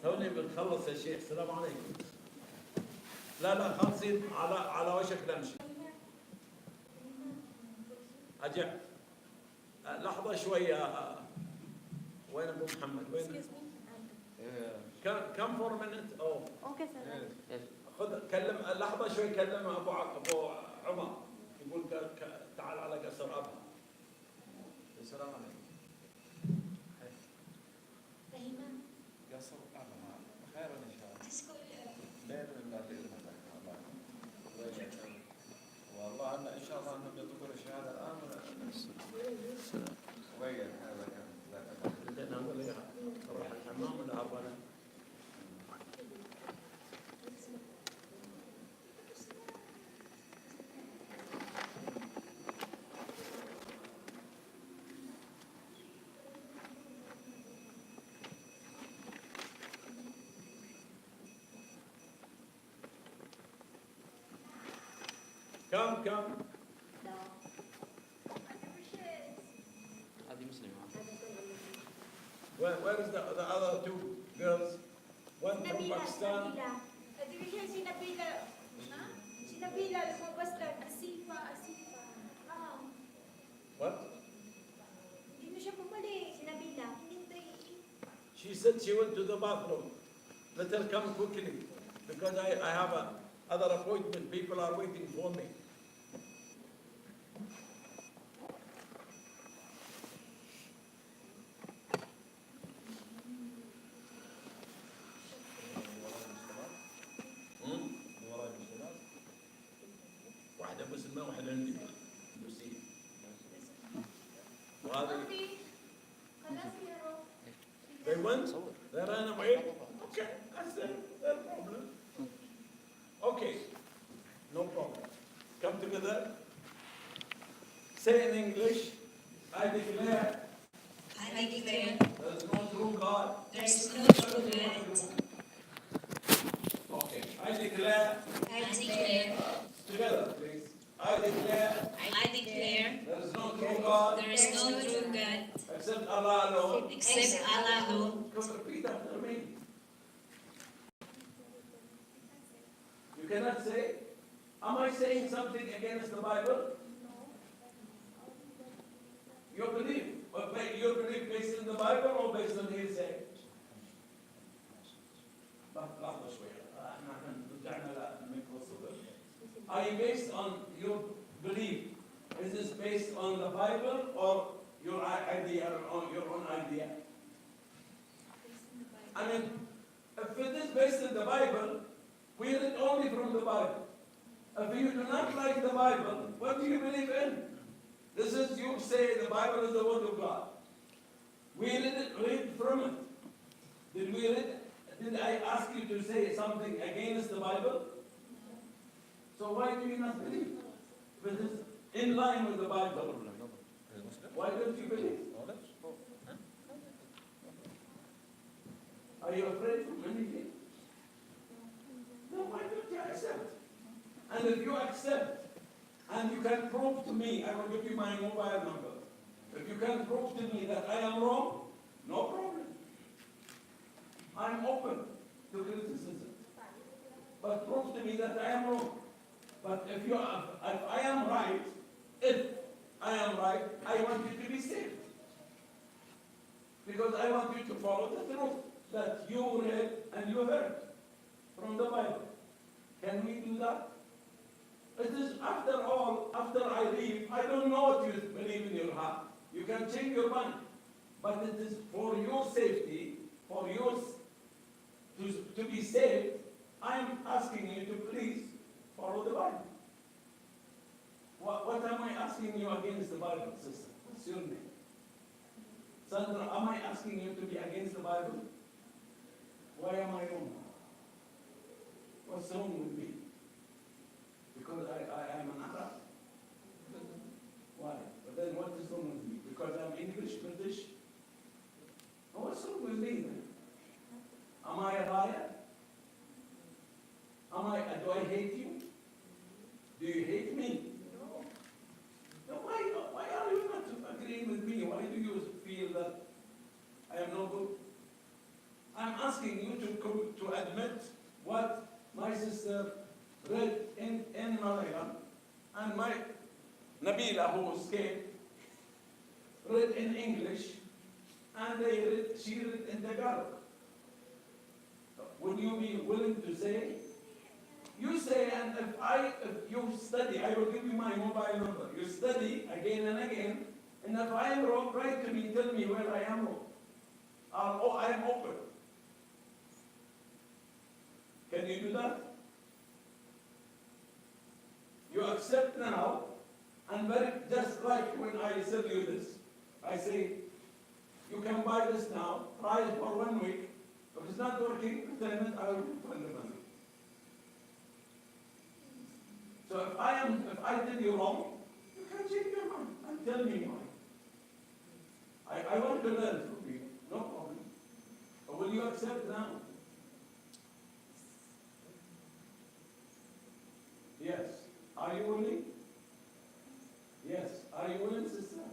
توني بنخلص يا شيخ. السلام عليكم. لا خالصين على وشك نمشي. أجع لحظة شوية. وين أبو محمد؟ وين؟ كم 4 minutes؟ اوكي سلام. خذ كلم لحظة شوي. كلم أبو عمر. يقول تعال على قصر أبها. السلام عليكم. قصر أبها خير إن شاء الله. بإذن الله. والله أن إن شاء الله أنهم يطلبون الشهادة الآن وغير هذا كان. نقول لك روح الحمام ولا أبغى. كم هذه مسلمة. Where is the other 2 girls? One from Pakistan. What? She said she went to the bathroom. Let her come quickly because I have another appointment. People are waiting for me. سنة واحدة عندي لوسي. وهذه they went, they ran away. Okay, that's their problem. Okay, no problem. Come together. Say in English, I declare I declare there is no true God. there is no true God. Okay, I declare I declare together, please. I declare there is no true God there is no true God except Allah alone. except Allah alone. Come repeat after me. You cannot say, am I saying something against the Bible? Your belief, your belief based on the Bible or based on hearsay? لحظة شوية، احنا رجعنا للميكروسوفت. Are you based on your belief? Is this based on the Bible or your idea or your own idea? I mean, if it is based on the Bible, we read only from the Bible. If you do not like the Bible, what do you believe in? This is, you say the Bible is the word of God. We read from it. Did we read? Did I ask you to say something against the Bible? So why do you not believe? If it is in line with the Bible, why don't you believe? Are you afraid from anything? No, why don't you accept? And if you accept, and you can prove to me, I will give you my mobile number. If you can prove to me that I am wrong, no problem. I'm open to criticism. But prove to me that I am wrong. But if I am right, I want you to be saved. Because I want you to follow the truth that you read and you heard from the Bible. Can we do that? It is, after all, after I leave, I don't know what you believe in your heart. You can change your mind. But it is for your safety, for yours to be saved, I am asking you to please follow the Bible. What am I asking you against the Bible, sister? What's your name? Sandra, am I asking you to be against the Bible? Why am I wrong? What's wrong with me? Because I am an Arab? Why? But then what is wrong with me? Because I'm English, British? What's wrong with me then? Am I a liar? Do I hate you? Do you hate me? No. Then why are you not agreeing with me? Why do you feel that I am no good? I'm asking you to admit what my sister read in Malayalam, and my Nabila, who escaped, read in English, and she read in Tagalog. Would you be willing to say? You say, and if you study, I will give you my mobile number. You study again and again, and if I am wrong, write to me, tell me where I am wrong. I am open. Can you do that? You accept now, and just like when I sell you this, I say, you can buy this now, try it for 1 week. If it's not working, return it, I will refund the money. So if I tell you wrong, you can change your mind and tell me why. I want to learn from you, no problem. But will you accept now? Yes. Are you willing? Yes. Are you willing, sister?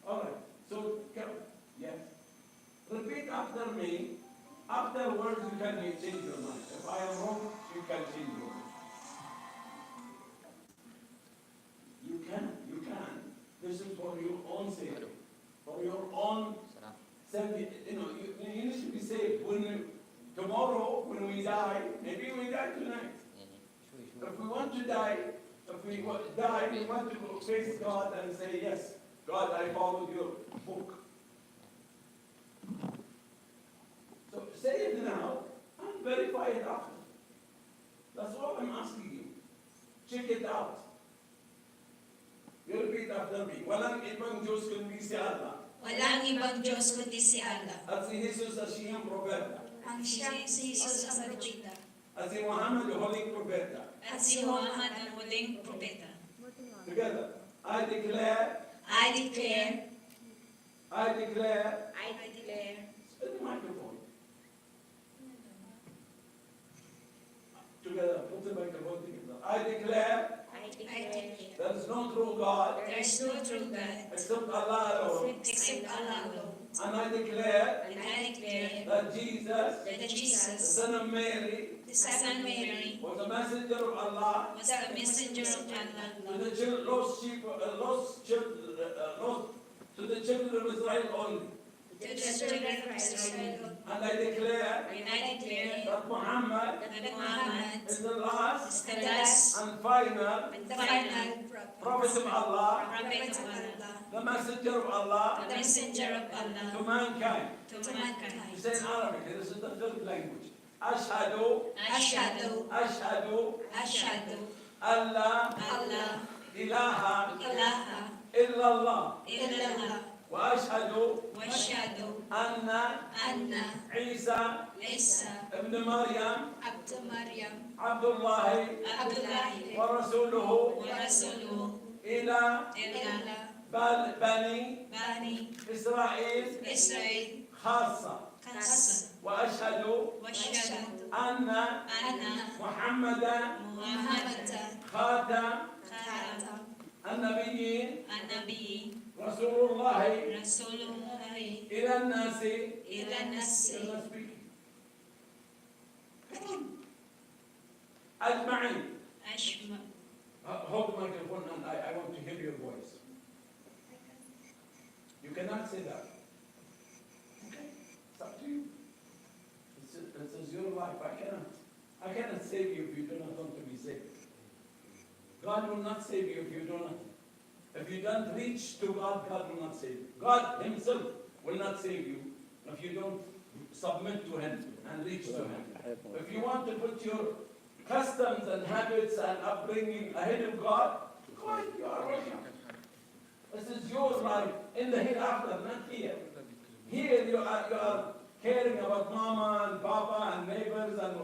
All right. So, yes. Repeat after me. Afterwards, you can change your mind. If I am wrong, you can change your mind. You can. This is for your own sake. For your own safety. You need to be safe. Tomorrow, when we die, maybe we die tonight. If we want to die, we want to go face God and say, yes, God, I followed your book. So say it now and verify it after. That's all I'm asking you. Check it out. nabi. Walang ibang Diyos kundi si Allah. Walang ibang Diyos kundi si Allah. At si Jesus ang siyang propeta. Ang si Jesus ang propeta. At si Muhammad ang huling propeta. At si Muhammad ang huling propeta. Together, I declare, I declare, I declare, I declare, spin the microphone. Together, put the microphone together. I declare, I declare, there is no true God there is no true God except Allah alone. except Allah alone. And I declare And I declare that Jesus, that the Jesus, Son of Mary, the Son of Mary, was a messenger of Allah was the messenger of Allah to the lost sheep, to the children of Israel only. to the children of Israel. And I declare And I declare that Muhammad that Muhammad is the last is the last and final and final prophet of Allah, prophet of Allah, the messenger of Allah the messenger of to Allah mankind. to mankind. You say in Arabic, this is the third language. Ashhadu, Ashhadu, ashhadu, ashhadu, Allah, Allah, ilaha, ilaha, illallah. illallah, Wa ashhadu wa ashhadu anna anna Isa Isa ibn Maryam abdu Maryam Abdullahi Abdullahi wa rasuluhu wa rasuluhu ila ila bani bani Israel Israel khassa. khassa Wa ashhadu wa ashhadu anna anna Muhammadan Muhammadan khatam khatam النبيين an-nabi رسول الله rasulullah إلى الناس. ila nasi أجمعين. ashma. Hold the microphone and I want to hear your voice. You cannot say that. Okay, it's up to you. This is your life. I cannot save you if you do not want to be saved. God will not save you if you do not. If you don't reach to God, God will not save you. God Himself will not save you if you don't submit to Him and reach to Him. If you want to put your customs and habits and upbringing ahead of God, God, you are welcome. This is your life in the hereafter, not here. Here you are caring about mama and papa and neighbors and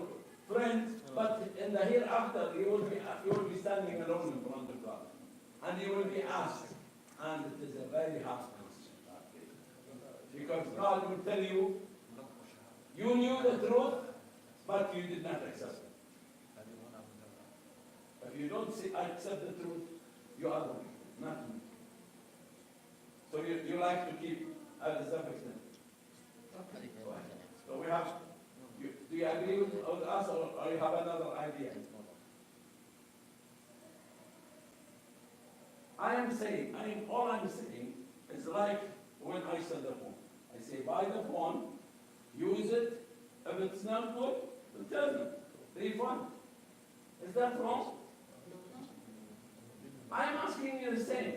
friends, but in the hereafter you will be standing alone in front of God. And you will be asked, and it is a very hard question. Because God will tell you, you knew the truth, but you did not accept it. If you don't accept the truth, you are wrong, not me. So you like to keep at a certain extent. So we have, do you agree with us or you have another idea? All I'm saying is like when I sell the phone. I say, buy the phone, use it. If it's not good, return it. Refund. Is that wrong? I'm asking you the same.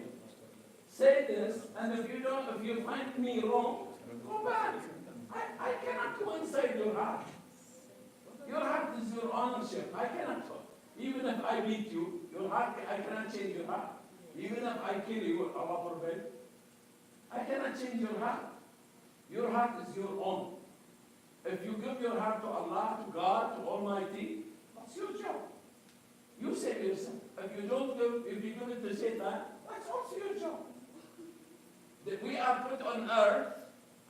Say this, and if you find me wrong, go back. I cannot go inside your heart. Your heart is your ownership. I cannot. Even if I beat you, your heart, I cannot change your heart. Even if I kill you, Allah forbid, I cannot change your heart. Your heart is your own. If you give your heart to Allah, to God, to Almighty, that's your job. You save yourself. If you give it to Satan, that's also your job. That we are put on earth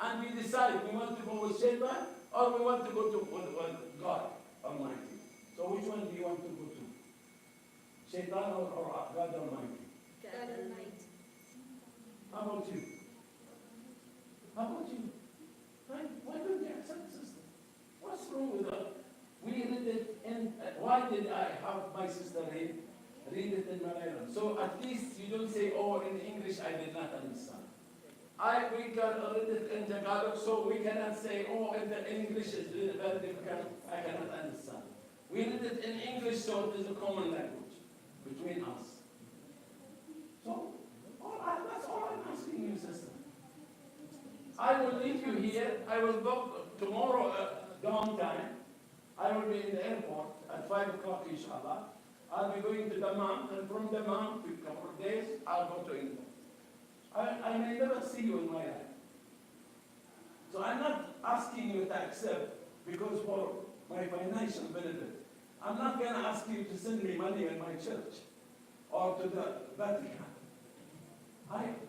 and we decide we want to go with Satan or we want to go to God Almighty. So which one do you want to go to? Satan or God Almighty? God Almighty. How about you? How about you? Why don't you accept the system? What's wrong with that? We read it in, why did I have my sister read it in Malayalam? So at least you don't say, oh, in English I did not understand. We can read it in Tagalog, so we cannot say, oh, in the English is very difficult, I cannot understand. We read it in English, so it is a common language between us. So, that's all I'm asking you, sister. I will leave you here. I will go tomorrow dawn time. I will be in the airport at 5 o'clock, inshallah. I'll be going to Dammam, and from Dammam, for a couple of days, I'll go to England. I may never see you in my life. So I'm not asking you to accept because for my financial benefit. I'm not going to ask you to send me money in my church or to the Vatican.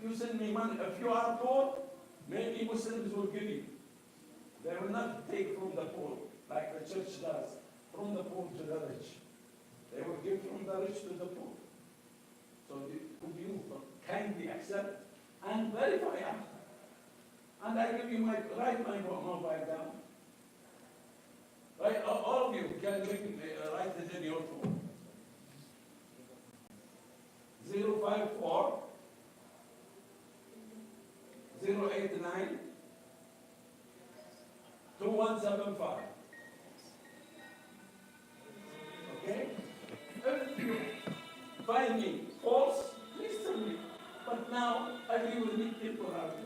You send me money. If you are poor, maybe Muslims will give you. They will not take from the poor like the church does, from the poor to the rich. They will give from the rich to the poor. So would you kindly accept and verify after? And I give you write my mobile down. Right, all of you can write it in your phone. 054 089 2175. Okay? If you find me false, please tell me. But now I agree with me temporarily.